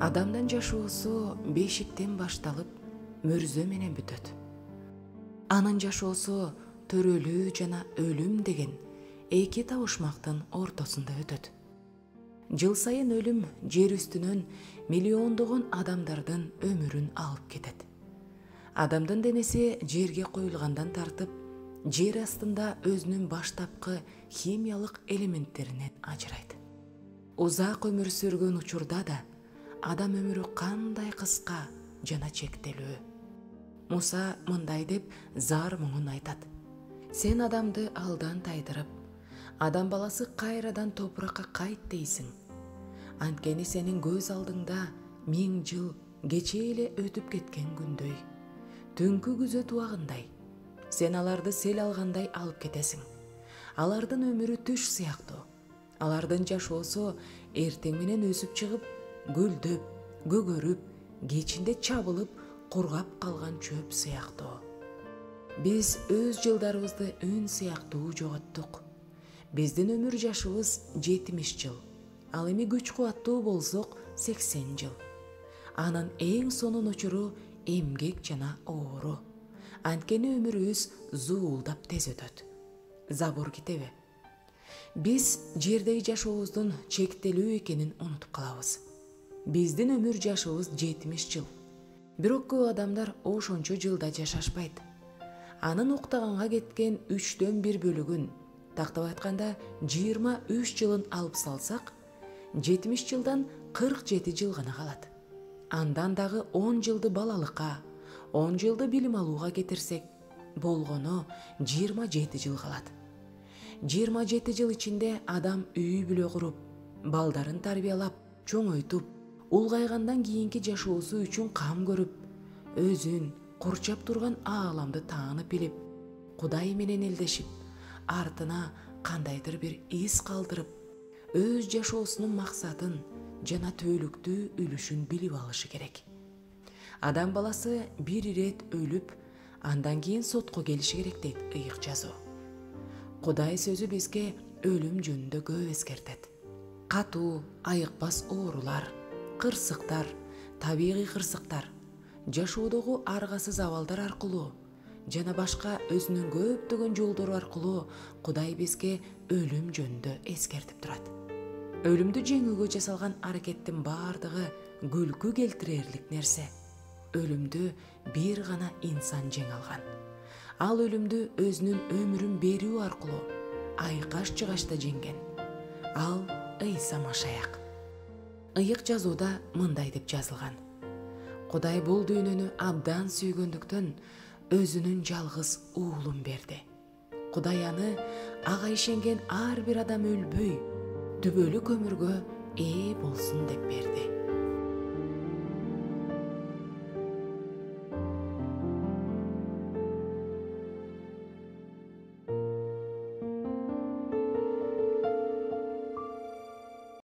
Адамдын жашоосу бешиктен башталып, мөрзө менен бүтөт. Анын жашоосу төрөлүү жана өлүм деген эки табышмактын ортосунда өтөт. Жыл сайын өлүм жер үстүнөн миллиондогон адамдардын өмүрүн алып кетет. Адамдын денеси жерге коюлгандан тартып, жер астында өзүнүн баштапкы химиялык элементтеринен ажырайт. Узак өмүр сүргөн учурда да адам өмүрү кандай кыска жана чектелүү. Муса мындай деп зар муңун айтат: сен адамды алдан тайдырып, адам баласы кайрадан топуракка кайт дейсиң. Анткени сенин көз алдыңда 1000 жыл кечээ эле өтүп кеткен күндөй, түнкү күзөт убагындай. Сен аларды сел алгандай алып кетесиң. Алардын өмүрү түш сыяктуу. Алардын жашоосу эртең менен өсүп чыгып, гүлдөп, көгөрүп, кечинде чабылып, кургап калган чөп сыяктуу. Биз өз жылдарыбызды үн сыяктуу жоготтук. Биздин өмүр жашыбыз 70 жыл. Ал эми күч кубаттуу болсок 80 жыл. Анын эң сонун учуру эмгек жана оору. Анткени өмүрүбүз зуулдап тез өтөт. Забур китеби. Биз жердеги жашообуздун чектелүү экенин унутуп калабыз. Биздин өмүр жашыбыз 70 жыл. Бирок көп адамдар ошончо жылда жашашпайт. Анын уктаганга кеткен 1/3 бөлүгүн, тактап айтканда 23 жылын алып салсак, 70 жылдан 47 жыл гана калат. Андан дагы 10 жылды балалыкка, 10 жылды билим алууга кетирсек, болгону 27 жыл калат. 27 жыл ичинде адам үй бүлө куруп, балдарын тарбиялап, чоңойтуп, улгайгандан кийинки жашоосу үчүн кам көрүп, өзүн курчап турган ааламды таанып билип, Кудай менен элдешип, артына кандайдыр бир из калтырып, өз жашоосунун максатын жана түбөлүктүү үлүшүн билип алышы керек. Адам баласы бир ирет өлүп, андан кийин сотко келиши керек дейт ыйык жазуу. Кудай сөзү бизге өлүм жөнүндө көп эскертет. Катуу, айыкпас оорулар, кырсыктар, табигый кырсыктар, жашоодогу аргасыз абалдар аркылуу жана башка өзүнүн көптөгөн жолдору аркылуу Кудай бизге өлүм жөнүндө эскертип турат. Өлүмдү жеңүүгө жасалган аракеттин бардыгы күлкү келтирерлик нерсе. Өлүмдү бир гана инсан жеңе алган. Ал өлүмдү өзүнүн өмүрүн берүү аркылуу айкаш-чыгачта жеңген. Ал Ыйса Машаяк. Ыйык жазууда мындай деп жазылган: Кудай бул дүйнөнү абдан сүйгөндүктөн өзүнүн жалгыз уулун берди. Кудай аны ага ишенген ар бир адам өлбөй, түбөлүк өмүргө ээ болсун деп берди.